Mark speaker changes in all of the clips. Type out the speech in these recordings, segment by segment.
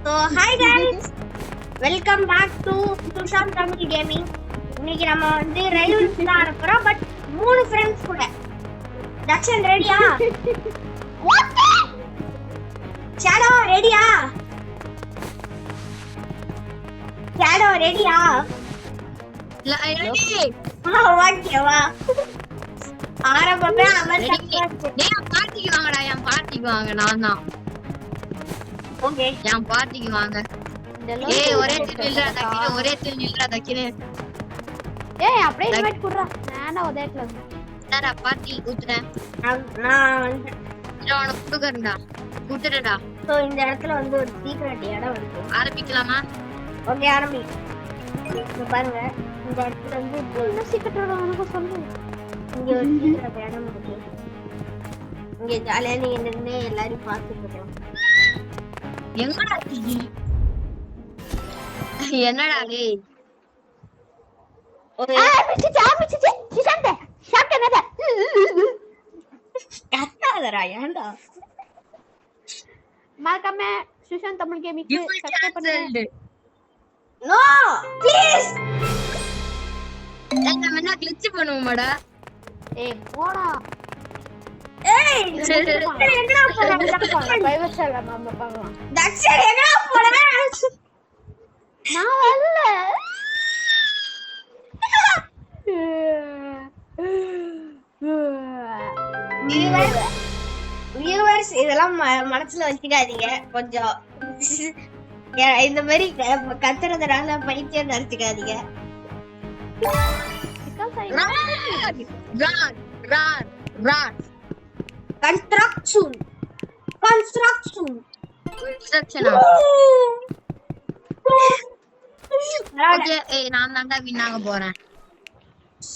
Speaker 1: So hi guys, welcome back to Sushant Tamil Gaming. இன்னைக்கு நம்ம வந்து ரைவல்ஸ் தான் ஆட போறோம். பட் 3 ஃப்ரெண்ட்ஸ் கூட. தக்ஷன் ரெடியா? What? ஷாடோ ரெடியா? ஷாடோ ரெடியா?
Speaker 2: ரெடி.
Speaker 1: ஓகேவா? ஆரம்பமே அமர்ந்திருக்கு.
Speaker 2: டேய் பார்ட்டிக்கு வாங்கடா, என் பார்ட்டிக்கு வாங்க. நான் தான்.
Speaker 1: ஓகே,
Speaker 2: என் பார்ட்டிக்கு வாங்க. ஏய் ஒரே தில் நில்றா தக்கினே.
Speaker 3: ஏய் அப்படியே இன்வைட் குடுறா. நானா உதயத்துல
Speaker 2: தாரா பார்ட்டி கூத்துறேன்.
Speaker 1: நான் வந்து
Speaker 2: இவன குடுக்கறடா. கூத்துறடா.
Speaker 1: சோ இந்த இடத்துல வந்து ஒரு சீக்ரெட் இடம் இருக்கு.
Speaker 2: ஆரம்பிக்கலாமா?
Speaker 1: ஓகே ஆரம்பி. இங்க பாருங்க, இந்த இடத்துல வந்து
Speaker 3: என்ன சீக்கிரட் உனக்கு சொல்லு.
Speaker 1: இங்க ஒரு சீக்ரெட் இடம் இருக்கு. இங்க ஜாலியா நீங்க நின்னு எல்லாரும் பார்த்துட்டு இருக்கலாம்.
Speaker 2: எங்கடா நீ? என்னடா டேய்?
Speaker 1: ஒரு
Speaker 3: ஆரம்பிச்சு சிசாந்தே சாப்பிட்டேனடா.
Speaker 1: கத்தாதடா ஏன்டா?
Speaker 3: மறக்காம சுஷாந்த் தமிழ் கேமிங்க்கு சப்ஸ்கிரைப் பண்ணுங்க.
Speaker 1: No please.
Speaker 2: நம்ம என்ன கிளிட்ச் பண்ணுவோமாடா?
Speaker 3: ஏய் போடா.
Speaker 1: ஏய் எங்கடா போற?
Speaker 3: பிரைவேட் சேனல்ல நம்ம பார்க்கலாம்.
Speaker 1: தக்ஷன் எங்கடா போற?
Speaker 3: நான் வரல.
Speaker 1: வியூவர்ஸ் இதெல்லாம் மனசுல வச்சுக்காதீங்க கொஞ்சம். இந்த மாதிரி கத்துறதுனால பைத்தியம் நினைச்சுக்காதீங்க.
Speaker 2: Run.
Speaker 1: Construction.
Speaker 2: ஓகே, ஏய் நான் தான்டா வின் ஆக போறேன்.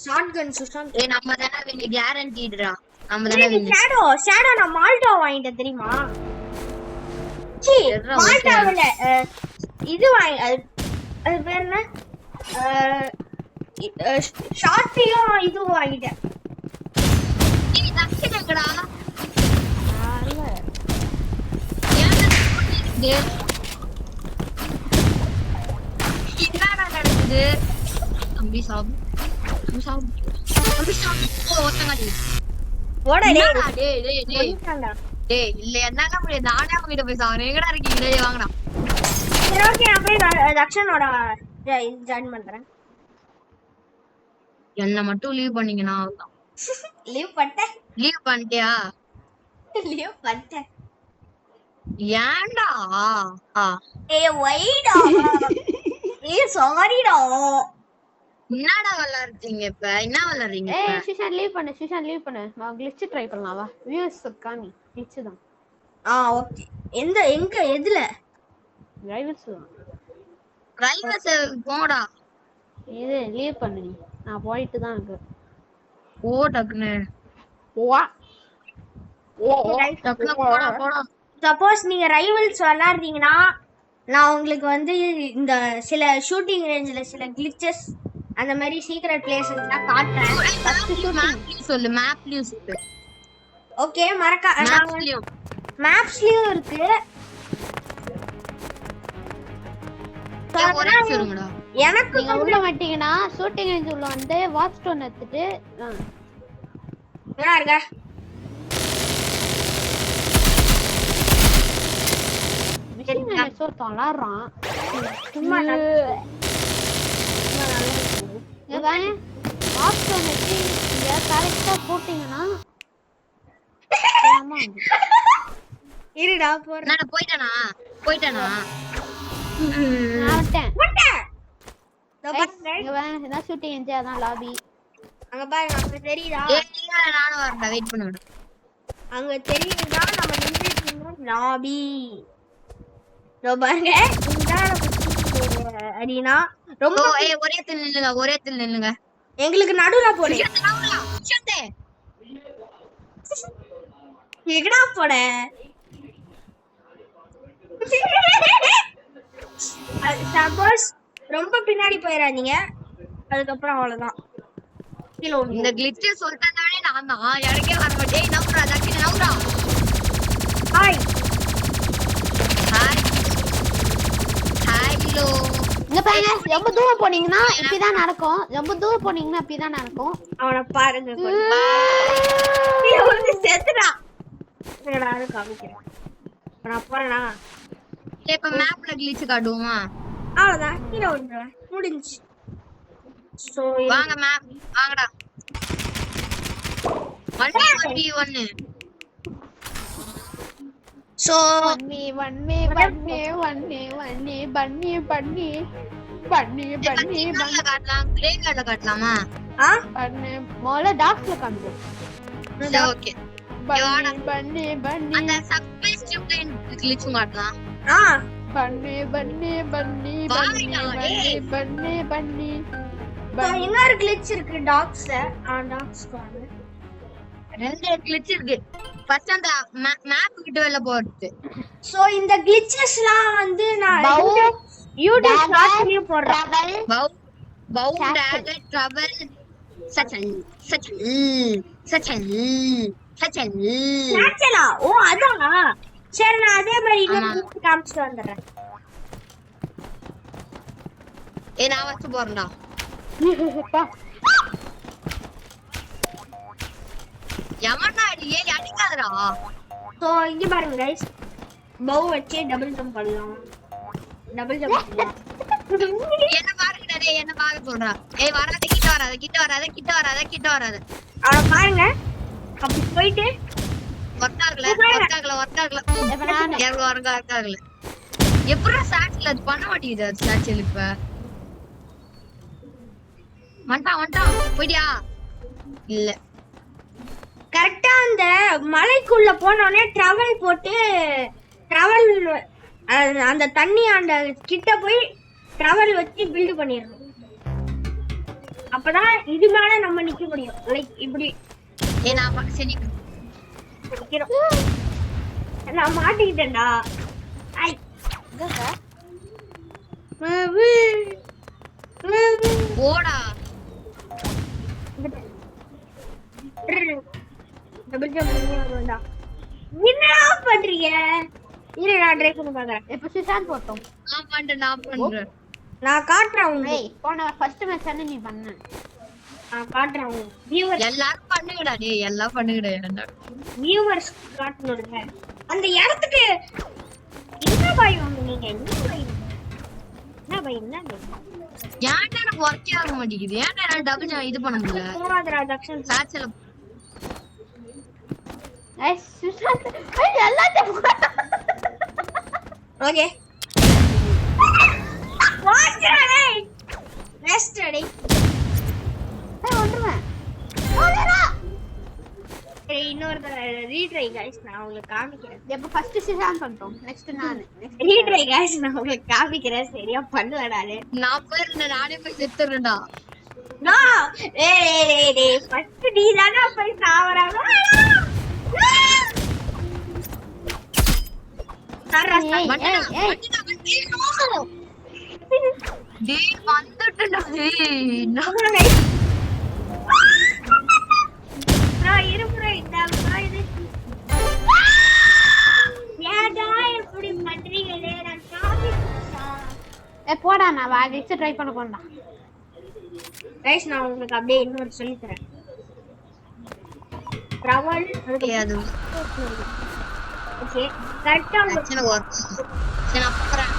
Speaker 1: ஷாட்கன் சுஷாந்த்.
Speaker 2: ஏய் நம்ம தான வின் கேரண்டீடுடா. நம்ம தான வின்.
Speaker 1: ஷேடோ நான் மால்டோ வாங்கிட்டேன் தெரியுமா? சி மால்டோல இது வாங்கி அது பேர் என்ன? ஷார்ட்டியும் இது வாங்கிட்டேன்.
Speaker 2: ஏய் தக்ஷன் எங்கடா?
Speaker 3: வரல.
Speaker 2: என்னடா நடக்குது? தம்பி சாப். ஓ ஒத்தங்கடி.
Speaker 1: போடா
Speaker 2: என்னடா டேய்
Speaker 1: டேய்.
Speaker 2: டேய் இல்ல என்னால முடியாது. நானே அவங்க போய் சாவறேன். எங்கடா இருக்கீங்க? டேய் வாங்கடா.
Speaker 1: சரி ஓகே, நான் போய் தக்ஷனோட ஜாயின் பண்றேன்.
Speaker 2: என்ன மட்டும் லீவ் பண்ணீங்கனா அவ்வளவுதான்.
Speaker 1: லீவ் பண்ணிட்டேன்.
Speaker 2: லீவ் பண்ணிட்டியா?
Speaker 1: லீவ் பண்ணிட்டேன்.
Speaker 2: ஏன்டா?
Speaker 1: ஏய் வைடா. ஏய் சாரிடா.
Speaker 2: என்னடா விளையாடுறீங்க இப்ப? என்ன விளையாடுறீங்க
Speaker 3: ஏய்
Speaker 2: இப்ப?
Speaker 3: சுஷாந்த் லீவ் பண்ணு. நான் கிளிட்ச் ட்ரை பண்ணலாம் வா. வியூஸ் காமி கிளிட்ச் தான்.
Speaker 1: ஓகே. எங்க எதுல?
Speaker 3: டிரைவர்ஸ் தான்.
Speaker 2: டிரைவர்ஸ் போடா.
Speaker 3: இது லீவ் பண்ணு நீ. நான் போயிட்டு தான் இருக்கேன்.
Speaker 2: ஓ டக்குனு.
Speaker 3: வா.
Speaker 2: டக்குனு போடா.
Speaker 1: சப்போஸ் நீங்க ரைவல்ஸ் விளையாடுறீங்கன்னா நான் உங்களுக்கு வந்து இந்த சில ஷூட்டிங் ரேஞ்சில சில கிளிச்சஸ் அந்த மாதிரி சீக்ரெட் பிளேசஸ்லாம் காட்டுறேன்.
Speaker 2: மேப்லயும் சொல்லு.
Speaker 1: ஓகே மேப்ஸ்லயும் இருக்கு. எனக்கு
Speaker 3: நீங்க உள்ள மாட்டீங்கன்னா ஷூட்டிங் ரேஞ்ச் உள்ள வந்து வாட்ச் ஸ்டோன் எடுத்துட்டு
Speaker 1: என்ன இருக்க?
Speaker 3: மிஷின் மேன் சோர்தான் விளையாடுறான்.
Speaker 1: சும்மா
Speaker 3: இங்க பாரு. வாட்ச் ஸ்டோன் எடுத்து இங்க கரெக்டா போட்டீங்கன்னா ஆமா
Speaker 1: இருடா போறேன்.
Speaker 2: நான் போயிட்டானா?
Speaker 3: நான் விட்டேன்.
Speaker 1: இதோ பாருங்க.
Speaker 3: இங்க பாரு. இதான் ஷூட்டிங் ரேஞ்ச், அதான் லாபி.
Speaker 1: அங்க பாருங்க, அங்க தெரியுதா?
Speaker 2: ஏய் நீங்க நானும் வரேன்டா. வெயிட் பண்ணுடா.
Speaker 1: அங்க தெரியுதா நம்ம நின்னுட்டு இருக்கோம் லாபி. இதோ பாருங்க, இதான் அடினா ரொம்ப
Speaker 2: ஒரே தில் நில்லுங்க.
Speaker 1: எங்களுக்கு நடுவுல போடு. எங்கடா போட? சப்போஸ் ரொம்ப பின்னாடி போயிடாதீங்க. அதுக்கப்புறம் அவ்வளவுதான்.
Speaker 2: இந்த கிளிட்ச் சொல்லிட்டானே நான் தான். எனக்கே வர மாட்டேன். நவுரா தக்கின நவுரா.
Speaker 1: ஹாய்.
Speaker 2: ஹாய்.
Speaker 3: பாருங்க ரொம்ப தூரம் போனீங்கன்னா இப்படிதான் நடக்கும். ரொம்ப தூரம் போனீங்கன்னா இப்படிதான் நடக்கும்.
Speaker 1: அவனை பாருங்க செத்துடா. காமிக்கிறேன் நான் போறேனா.
Speaker 2: இப்ப மேப்ல கிளிச் காட்டுவோமா?
Speaker 1: அவ்வளவுதான் கீழே விட்டுருவேன் முடிஞ்சு. சோ
Speaker 2: வாங்க மேப் வாங்கடா. 1v1
Speaker 1: சோ
Speaker 3: பண்ணி பண்ணி பண்ணி பண்ணி பண்ணி பண்ணி பண்ணி பண்ணி பண்ணி
Speaker 2: பண்ணி காட்டலாம். கிரே கார்ட்ல காட்டலாமா?
Speaker 3: பண்ணி முதல்ல டாக்ஸ்ல காமிச்சு.
Speaker 2: சரி ஓகே.
Speaker 3: பண்ணி பண்ணி பண்ணி
Speaker 2: அந்த சர்ப்ரைஸ் டியூப்லைன் கிளிச்சும் காட்டலாம்.
Speaker 3: பண்ணி பண்ணி பண்ணி பண்ணி பண்ணி பண்ணி
Speaker 1: இன்னொரு கிளிச் இருக்கு டாக்ஸ். டாக்ஸ் காணு.
Speaker 2: ரெண்டு கிளிச் இருக்கு. ஃபர்ஸ்ட் அந்த மேப் கிட்ட வெளிய போறது.
Speaker 1: சோ இந்த கிளிச்சஸ்லாம் வந்து நான் யூடியூப் ஷார்ட்ஸ்லயே போடுறேன்.
Speaker 2: பவு டாகர் ட்ரபிள் சச்சல்
Speaker 1: சச்சலா. ஓ அதான். சரி நான் அதே மாதிரி இன்னும் காமிச்சிட்டு வந்துடுறேன்.
Speaker 2: நான் வச்சு போறேன்டா. யமனாடி ஏய் அடிக்காதடா.
Speaker 1: சோ இங்க பாருங்க गाइस. பவு வச்சு டபுள் ஜம்ப் பண்ணலாம். டபுள் ஜம்ப் பண்ணலாம்.
Speaker 2: என்ன பாருங்கடா டேய் என்ன பாக்க சொல்றா. ஏய் வராத கிட்ட வராத கிட்ட வராத கிட்ட வராத கிட்ட வராத.
Speaker 1: அவள பாருங்க. அப்படி போயிட்டு
Speaker 2: ஒர்க் ஆகல. எப்பறா சாட்ல அது பண்ண மாட்டேங்குது. அது சாட்ல இப்ப வண்டா போய்டியா? இல்ல
Speaker 1: கரெக்ட்டா அந்த மலைக்குள்ள போனோனே டிராவல் போட்டு டிராவல் அந்த தண்ணி அந்த கிட்ட போய் டிராவல் வச்சு பில்ட் பண்ணிரணும். அப்பதான் இது மேல நம்ம நிக்க முடியும். லைக் இப்படி
Speaker 2: நான் சரி
Speaker 1: நான் மாட்டிக்கிட்டேன்டா. ஐ
Speaker 2: ஓடா
Speaker 1: டபுள் ஜம்ப் பண்ணிடா. என்ன பண்றீங்க? இரு நான் ட்ரை பண்ணி பார்க்கறேன்.
Speaker 3: இப்ப சிசான் போட்டோம்.
Speaker 2: நான் பண்றேன்.
Speaker 1: நான் காட்றேன் உங்களுக்கு.
Speaker 3: ஏய் போன ஃபர்ஸ்ட் மேட்ச் என்ன நீ பண்ண?
Speaker 1: நான் காட்றேன் உங்களுக்கு. வியூவர்ஸ்
Speaker 2: எல்லாரும் பண்ணுங்கடா டேய் எல்லாம் பண்ணுங்கடா.
Speaker 1: வியூவர்ஸ் காட்டணும்ங்க. அந்த இடத்துக்கு என்ன பயம் நீங்க? என்ன பயம்?
Speaker 2: ஏன்டா எனக்கு வர்க் ஆக மாட்டேங்குது? ஏன்டா நான் டபுள் இது பண்ண முடியல?
Speaker 1: போவாதடா தக்ஷன்.
Speaker 2: சாட்ல
Speaker 3: ஏய் சிசான் ஏய் எல்லாத்தையும்
Speaker 1: ஓகே வாட்ச் டேய் ரெஸ்ட் டேய்.
Speaker 3: ஒன்றுமே ஓடடா.
Speaker 1: இன்னொரு ரீட்ரை गाइस நான் உங்களுக்கு காமிக்கிறேன்.
Speaker 3: எப்ப ஃபர்ஸ்ட் சிசான் பண்ணிட்டோம். நெக்ஸ்ட் நான்
Speaker 1: ரீட்ரை गाइस நான் உங்களுக்கு காமிக்கிறேன். சரியா பண்ணலடா.
Speaker 2: நான் போறேன். நானே போய் செத்துறேன்டா.
Speaker 1: நோ டேய் ஃபர்ஸ்ட் நீ தான போய் சாவறாங்க.
Speaker 2: டேய் வந்துட்டடா டேய்.
Speaker 1: நான் இருப்புறேன் இந்த இது. ஏடா இப்படி பண்றீங்களே? நான் காமிச்சா.
Speaker 3: போடா நான் வாடிச்சு ட்ரை பண்ண போறேன்.
Speaker 1: गाइस நான் உங்களுக்கு அப்படியே இன்னொரு சொல்லி தரேன். ட்ராவல்
Speaker 2: அது
Speaker 1: ஓகே கரெக்ட்டா
Speaker 2: நான் போறேன்.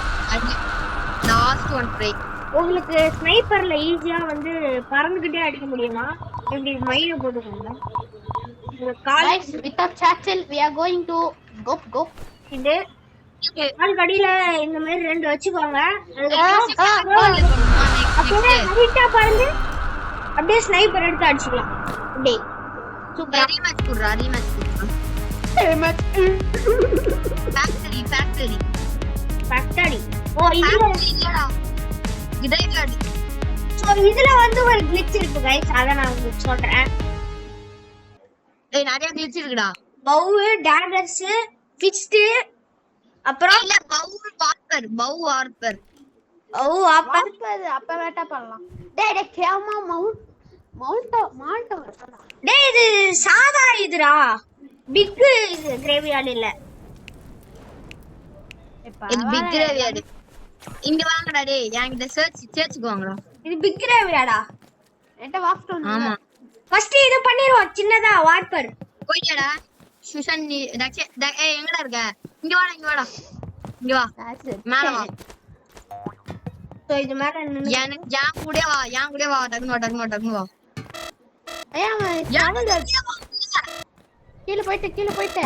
Speaker 2: Last one try.
Speaker 1: உங்களுக்கு ஸ்னைப்பர்ல ஈஸியா வந்து பறந்துகிட்டே அடிக்க முடியுமா? இப்படி மைய போட்டுக்கோங்க. உங்க
Speaker 3: Guys, without Churchill, we are going to go.
Speaker 1: இது கால் கடியில இந்த மாதிரி ரெண்டு வச்சுக்கோங்க. அப்படியே ஹைட்டா பறந்து அப்படியே ஸ்னைப்பர் எடுத்து அடிச்சுக்கலாம். அப்படியே சூப்பரா
Speaker 2: ரீமேட்ச் குடுறா. ஃபேக்டரி
Speaker 1: ஓ இதுல
Speaker 2: இல்லடா. கிரையாடி.
Speaker 1: சோ இதுல வந்து ஒரு glitch இருக்கு गाइस. அத நான் உங்களுக்கு சொல்றேன்.
Speaker 2: ஏய் நிறைய glitch இருக்குடா.
Speaker 1: பவு டேகர்ஸ் ஃபிக்ஸ்ட் அப்புறம்
Speaker 2: இல்ல பவு வார்பர்.
Speaker 1: ஓ
Speaker 3: அப்ப வேட்டா பண்ணலாம். டேய் கேமா மவுண்ட்
Speaker 1: டேய் இது சாதா இதுடா. பிக் இது கிரேவியார்ட் இல்ல.
Speaker 2: இது பிக் கிரேவியார்ட். இங்க வாங்கடா டேய் என்கிட்ட சேர்ச்சுக்கு வாங்கடா
Speaker 1: இது பிக் கிரேவியாடா.
Speaker 3: என்கிட்ட வாஸ்டோன்
Speaker 2: ஆமா
Speaker 1: ஃபர்ஸ்ட் இத பண்ணிடுவோம் சின்னதா வார்பர்.
Speaker 2: போய்டா சுஷன் நீ ஏய் எங்கடா இருக்க இங்க வாடா இங்க வா மேல வா
Speaker 1: சோ இது மேல நின்னு
Speaker 2: எனக்கு ஜாம் கூட வா டக்குனு வா
Speaker 3: ஐயா கீழ போயிட்டு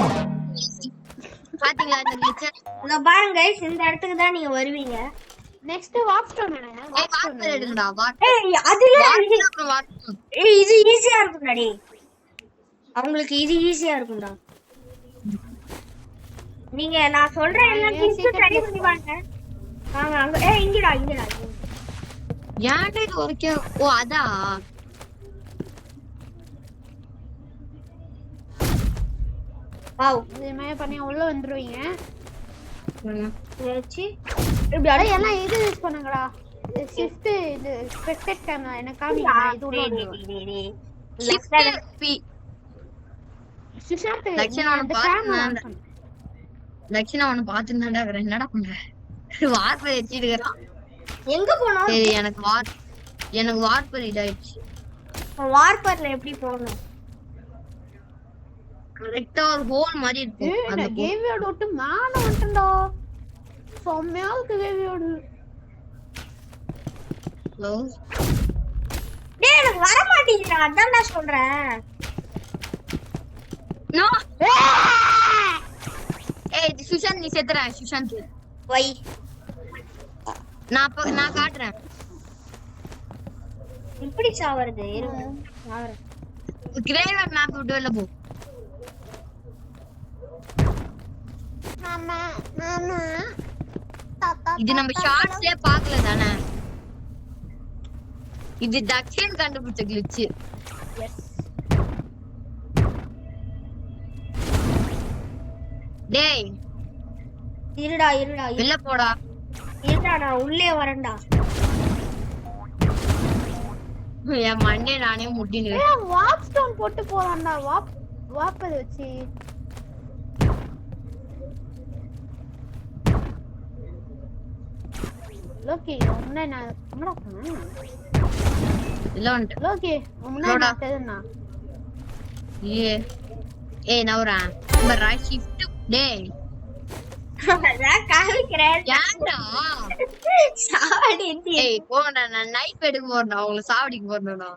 Speaker 2: பாத்தீங்களா இந்த glitch
Speaker 1: இத பாருங்க गाइस இந்த இடத்துக்கு தான் நீங்க வருவீங்க.
Speaker 3: நெக்ஸ்ட் வாஸ்டோன் என்ன
Speaker 2: ஏய் வாட்டர் எடுங்கடா
Speaker 1: ஏய் அதுல
Speaker 2: வாட்டர்
Speaker 1: ஏய் இது ஈஸியா இருக்கும்டா டேய். அவங்களுக்கு இது ஈஸியா இருக்கும்டா. நீங்க நான் சொல்றேன் எல்லாம் கிட்ஸ் ட்ரை பண்ணி பாருங்க. வாங்க அங்க ஏய் இங்கடா
Speaker 2: ஏன்டா இது வரைக்கும் ஓ அதா
Speaker 1: வாவ்
Speaker 3: இதே மாதிரி பண்ணி உள்ள வந்துருவீங்க.
Speaker 1: ஏச்சி இப்படி
Speaker 3: அட எல்லாம் இது யூஸ் பண்ணுங்கடா. ஷிஃப்ட் இது ஸ்பெக்டேட் கேமரா எனக்கு காமிங்க இது உள்ள வந்துருவேன்.
Speaker 2: ஷிஃப்ட் பி
Speaker 3: சுஷாந்த்
Speaker 2: லட்சணம்
Speaker 3: அந்த கேமரா
Speaker 2: லட்சணம் அவனை பாத்துட்டான்டா வேற என்னடா பண்ற வார்ப்பு வச்சிட்டு இருக்கான்.
Speaker 1: எங்க போறோம்?
Speaker 2: சரி எனக்கு வார்ப்பு இதாயிடுச்சு.
Speaker 1: வார்பர்ல எப்படி போகணும்?
Speaker 2: கரெக்ட்டா ஒரு ஹோல் மாதிரி இருக்கும்
Speaker 3: அந்த கேவியோட விட்டு மேல வந்துட்டா. செம்மையா இருக்கு கேவியோட.
Speaker 2: ஹலோ
Speaker 1: டேய் எனக்கு வர மாட்டேங்குதுடா அதான் நான் சொல்றேன்.
Speaker 2: நோ ஏய் சுஷாந்த் நீ செத்துற சுஷாந்த்
Speaker 1: வை
Speaker 2: நான் காட்டுறேன்
Speaker 1: இப்படி சாவறது இருங்க சாவறேன்.
Speaker 2: கிரேவர் மேப் விட்டு வெளில போ.
Speaker 3: மாமா மாமா தாத்தா
Speaker 2: இது நம்ம ஷார்ட்ஸ்லயே பார்க்கல தானே. இது தக்ஷன் கண்டுபிடிச்ச glitch. டேய்
Speaker 1: இருடா
Speaker 2: வெளில போடா.
Speaker 1: நான் உள்ளே வரேன்டா.
Speaker 2: என் மண்ணே நானே முட்டினு
Speaker 3: வாப் ஸ்டோன் போட்டு போறான்டா. வாப் அது வச்சு லோகி உன்னை நான் என்னடா பண்ணேன்?
Speaker 2: இல்ல வந்துட்டு
Speaker 3: லோகி உன்னை நான் தெரியுமா?
Speaker 2: ஏய் நவரா நம்ம ரைட் ஷிஃப்ட் டேய்
Speaker 1: நான் காமிக்கிறேன்.
Speaker 2: ஏன்டா
Speaker 1: சாவடி
Speaker 2: ஏய் போடா நான் நைஃப் எடுக்க போறேன் அவங்கள சாவடிக்க போறேன்டா.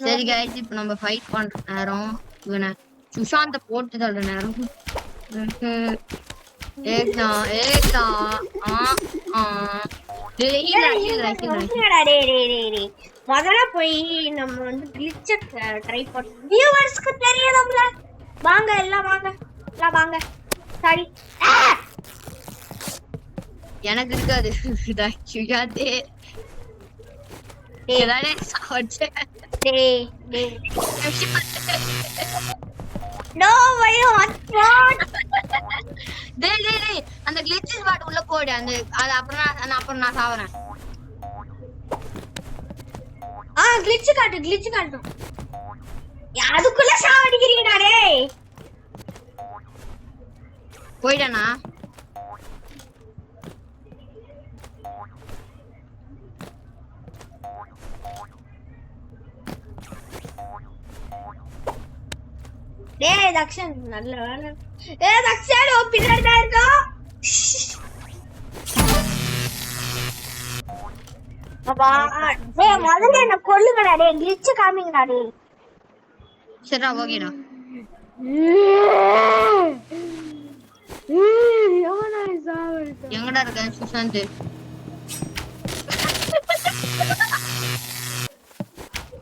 Speaker 2: சரி गाइस இப்போ நம்ம ஃபைட் பண்ற நேரம் இவனை சுஷாந்த போட்டு தள்ள நேரம். ஏக்னா
Speaker 1: முதல்ல போய் நம்ம வந்து கிளிட்ச ட்ரை பண்ணோம். வியூவர்ஸ்க்கு தெரியணும்ல. வாங்க எல்லாம் வாங்க சரி
Speaker 2: எனக்கு இருக்காது சுஷாந்தே ஏதானே சாவச்சே
Speaker 1: டேய் நோ வை ஹாட்
Speaker 2: டேய் அந்த glitch ஸ்பாட் உள்ள போடு அந்த அது அப்புறம் நான் சாவறேன்.
Speaker 1: கிளிட்ச் காட்டும். அதுக்குள்ள சாவடிக்கிறீங்கடா டேய்.
Speaker 2: போய்டனா
Speaker 1: டேய் தக்ஷன் நல்ல வேலை. ஏய் தக்ஷன் ஓ பின்னாடி தான் இருக்கா. அப்பா டேய் முதல்ல என்ன கொல்லுங்கடா டேய் கிளிட்ச் காமிங்கடா டேய்.
Speaker 2: சரிடா ஓகேடா. எங்கடா இருக்க சுஷாந்த்?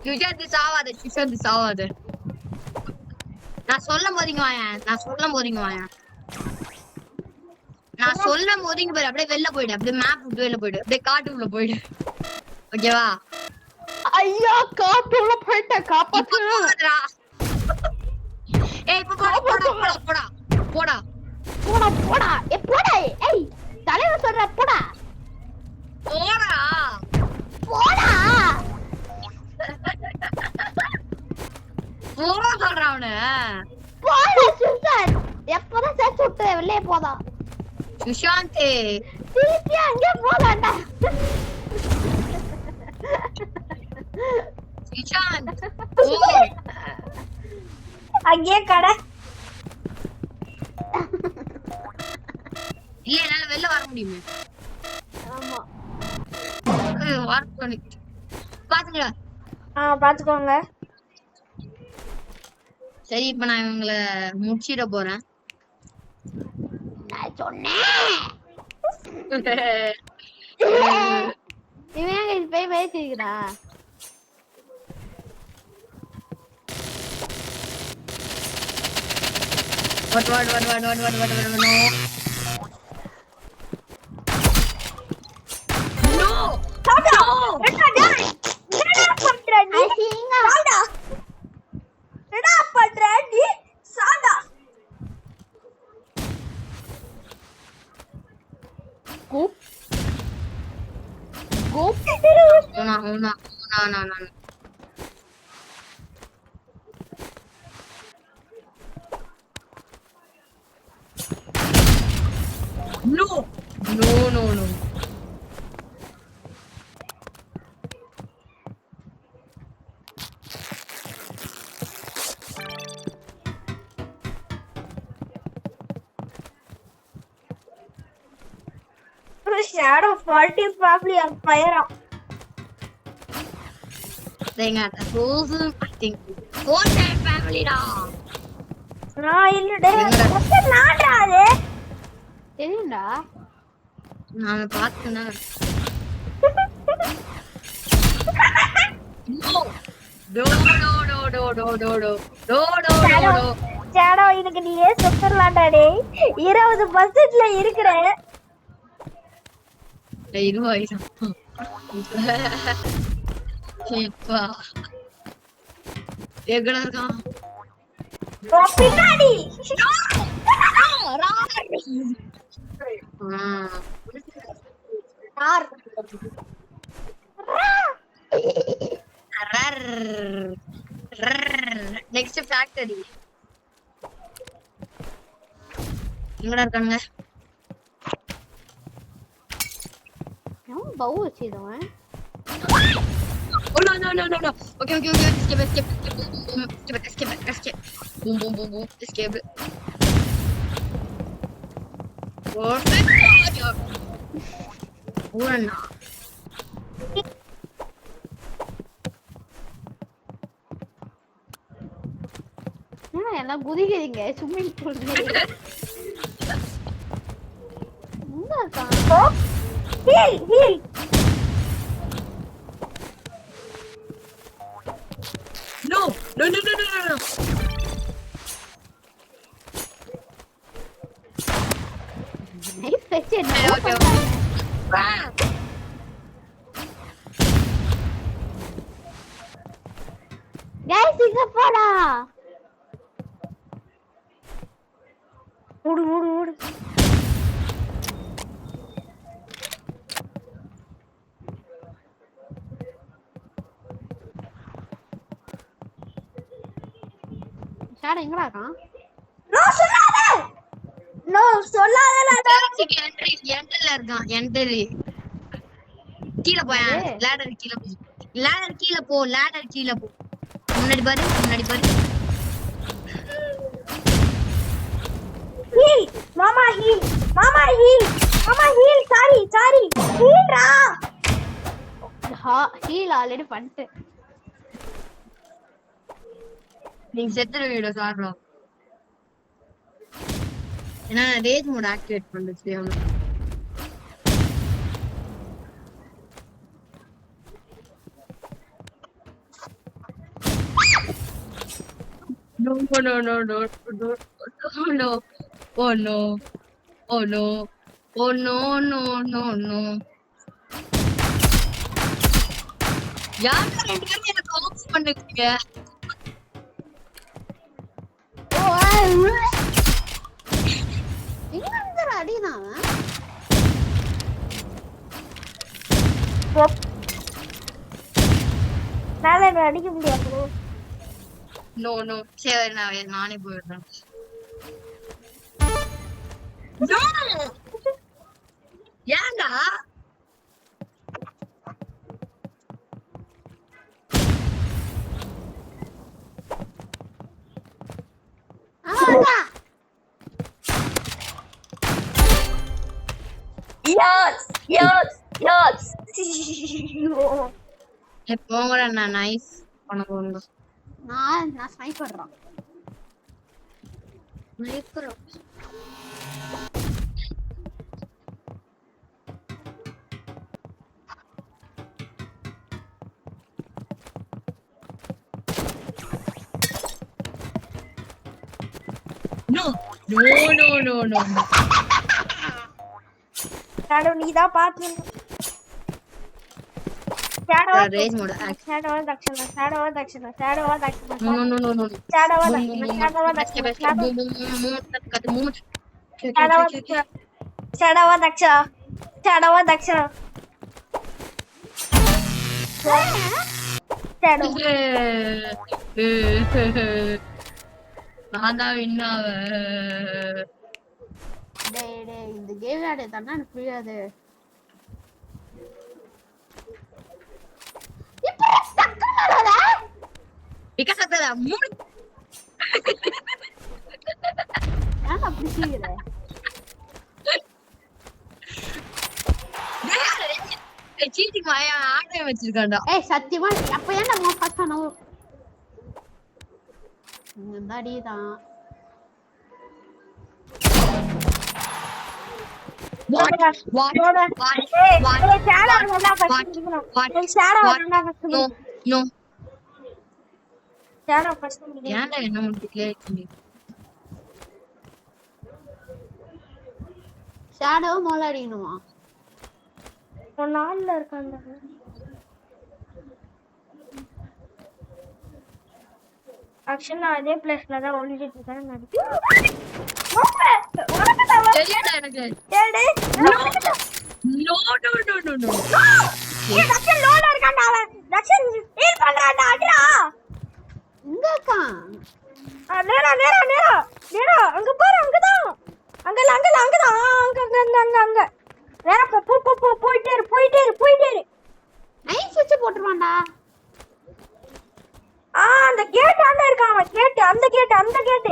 Speaker 2: சுஷாந்த் சாவாத. நான் சொல்லும் போதீங்க வாயேன். நான் சொல்லும் போதீங்க பாரு அப்படியே வெளில போயிடு. அப்படியே மேப் விட்டு வெளில போயிடு. அப்படியே காட்டுக்குள்ள போயிடு. ஓகேவா?
Speaker 3: ஐயா காட்டுக்குள்ள போயிட்ட காப்பாத்து.
Speaker 2: ஏய் இப்ப போடா.
Speaker 3: ஏய் போடா. ஏய் தலைவர் சொல்ற போடா.
Speaker 2: போடா சொல்றான் அவனு.
Speaker 3: போடா சுஷாந்த் எப்பதான் சேர்த்து விட்டு வெளியே போதா.
Speaker 2: சுஷாந்த்
Speaker 3: திருப்பி அங்கே போகாண்டா.
Speaker 2: சுஷாந்த் ஓ
Speaker 1: அங்கேயே கடை.
Speaker 2: இல்ல என்னால வெளில வர முடியுமே.
Speaker 3: ஆமா
Speaker 2: வார்க் பண்ணி பாத்துங்களா.
Speaker 1: பாத்துக்கோங்க.
Speaker 2: சரி இப்ப நான் இவங்கள முடிச்சிட போறேன்.
Speaker 3: நான் சொன்னேன். இவன் இது போய் பேசிக்கிறா.
Speaker 2: what no no
Speaker 1: சாடா என்னடா பண்ற நீ? சாடா என்னடா பண்ற நீ? சாடா
Speaker 3: கூப் கூப்
Speaker 2: no
Speaker 1: shadow 40 probably on fire.
Speaker 2: they got a whole I think whole family now.
Speaker 1: நான் இல்லடே நான்டா அது.
Speaker 3: தெரியும்டா.
Speaker 2: நான் பார்த்தேனா.
Speaker 1: shadow இதுக்கு நீயே சுத்தறலாம்டா டேய். 20% இருக்குற.
Speaker 2: இருவாயிரம் எப்பா எங்கடா இருக்கான்
Speaker 1: பின்னாடி
Speaker 2: நெக்ஸ்ட் ஃபேக்டரி எங்கடா இருக்காங்க
Speaker 3: பவு வச்சிடுவேன்.
Speaker 2: Oh no. Okay. Escape. Boom. Escape. Perfect. Run.
Speaker 3: எல்லாம் குதிக்கிறீங்க swimming pool.
Speaker 1: Heal.
Speaker 2: No.
Speaker 3: Nice section.
Speaker 2: Okay.
Speaker 3: Guys இங்க போடா.
Speaker 1: ஓடு.
Speaker 3: ஷாட் எங்கடா இருக்கான்?
Speaker 1: நோ சொல்லாதடா.
Speaker 2: என்டர்ல இருக்கான். என்டர் கீழ போய் லேடர் கீழ போ. முன்னாடி பாரு.
Speaker 1: ஹீல் மாமா ஹீல். சாரி ஹீல்ரா.
Speaker 3: ஹீல் ஆல்ரெடி பண்ணிட்டேன்.
Speaker 2: நீங்க செத்துற வீடியோ சாடுறோம். ஏன்னா ரேஜ் மோட் ஆக்டிவேட் பண்ணுச்சு அவனுக்கு. No. Oh no. யார் ரெண்டு பேரும் என்ன கால்ஸ் பண்ணுவீங்க?
Speaker 3: எங்க அடினாவ?
Speaker 1: நானே அடிக்க முடியாது.
Speaker 2: No. சரி நானே போயிடுறேன். No. போங்கடா நான் நைஸ் பண்ண போறேன்.
Speaker 3: நான் ஸ்னைப்பர்றான்.
Speaker 2: நைஸ். No.
Speaker 1: ஷாடோ நீ தான் பாத்து
Speaker 2: Rage mode.
Speaker 1: ஷாடோ தக்ஷனா
Speaker 2: நான் தான் வின்னாவ.
Speaker 3: டேய் இந்த கேம் விளையாட தானே எனக்கு புரியாது.
Speaker 2: பிகாசத்தடா மூணு
Speaker 3: நான் அப்படி செய்யறேன்.
Speaker 2: சீட்டிங் வாயா ஆட்டே வச்சிருக்கான்டா.
Speaker 3: ஏய் சத்தியமா அப்ப ஏன் நம்ம ஃபர்ஸ்ட் ஆனோ இந்தடி தான்
Speaker 2: What? No. ஏன்டா என்ன முடிக்கல நீ?
Speaker 3: ஷாடோ மோலாடினுமா?
Speaker 1: ஒரு நாள்ல இருக்காங்க. ஆக்சுவலி நான் அதே பிளேஸ்ல தான் ஒளிஞ்சிட்டு இருக்கேன் நினைக்கிறேன்.
Speaker 2: தெரியாதா எனக்கு? No.
Speaker 1: ஏய் தக்ஷன் லோல இருக்கான்டா அவன். தக்ஷன் ஹீல் பண்றான்டா அடிடா.
Speaker 3: இங்கக்கா
Speaker 1: நேரா அங்க பாரு அங்கதான். அங்க. நேரா போ போயிட்டே இரு.
Speaker 3: நைஸ் சுவிட்ச் போட்டுருவான்டா.
Speaker 1: அந்த கேட் ஆண்ட இருக்கான் அவன். அந்த கேட்.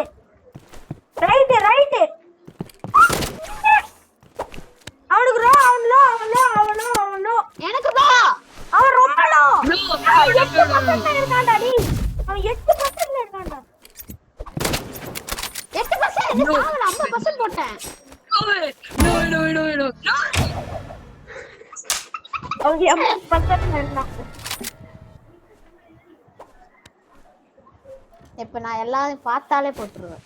Speaker 1: ரைட். அவனுக்கு அவனோ.
Speaker 3: எனக்கு போ.
Speaker 1: அவன் ரொம்ப லோ.
Speaker 2: No.
Speaker 1: 8% இருக்கான்டா டி. அவன் 8% இருக்கான்டா.
Speaker 3: 8%
Speaker 2: No.
Speaker 3: 50% போட்டேன்.
Speaker 2: No.
Speaker 1: அவன் 80% இருந்தான்.
Speaker 3: இப்ப நான் எல்லாரும் பார்த்தாலே போட்டுருவேன்.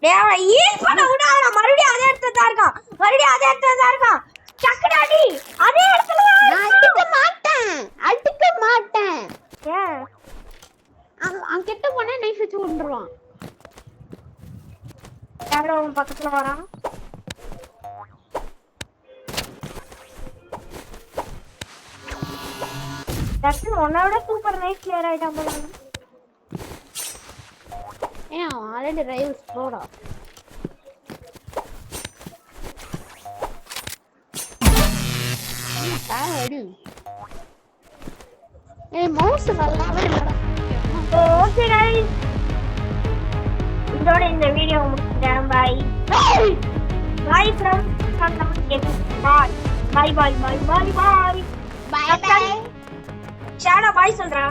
Speaker 1: டேய் அவன் ஹீல் பண்ண விடாத. மறுபடியும் அதே இடத்துல தான் இருக்கான். சக்கடாடி அதே இடத்துல
Speaker 3: நான் அடிக்க மாட்டேன்.
Speaker 1: ஏன்
Speaker 3: அவன் கிட்ட போனா நைஸ் வச்சு கொண்டுருவான்.
Speaker 1: யாரோ அவன் பக்கத்துல வரான். தக்ஷன் உன்னோட சூப்பர் நைஸ் கிளியர் ஆயிட்டான் போல.
Speaker 3: ஏன் அவன் ஆல்ரெடி ரைவல்ஸ் ப்ரோடா. அடி ஏய் மவுஸ் நல்லாவே இல்லடா.
Speaker 1: ஓகே गाइस இதோட இந்த வீடியோ முடிச்சிட்டேன். பை फ्रॉम சந்தம் கேமிங். பை ஷாடோ பை சொல்றா.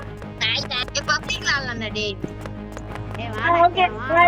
Speaker 2: பப்ளிக்ல இல்லடா டேய்.
Speaker 3: ஏய்
Speaker 1: ஓகே பை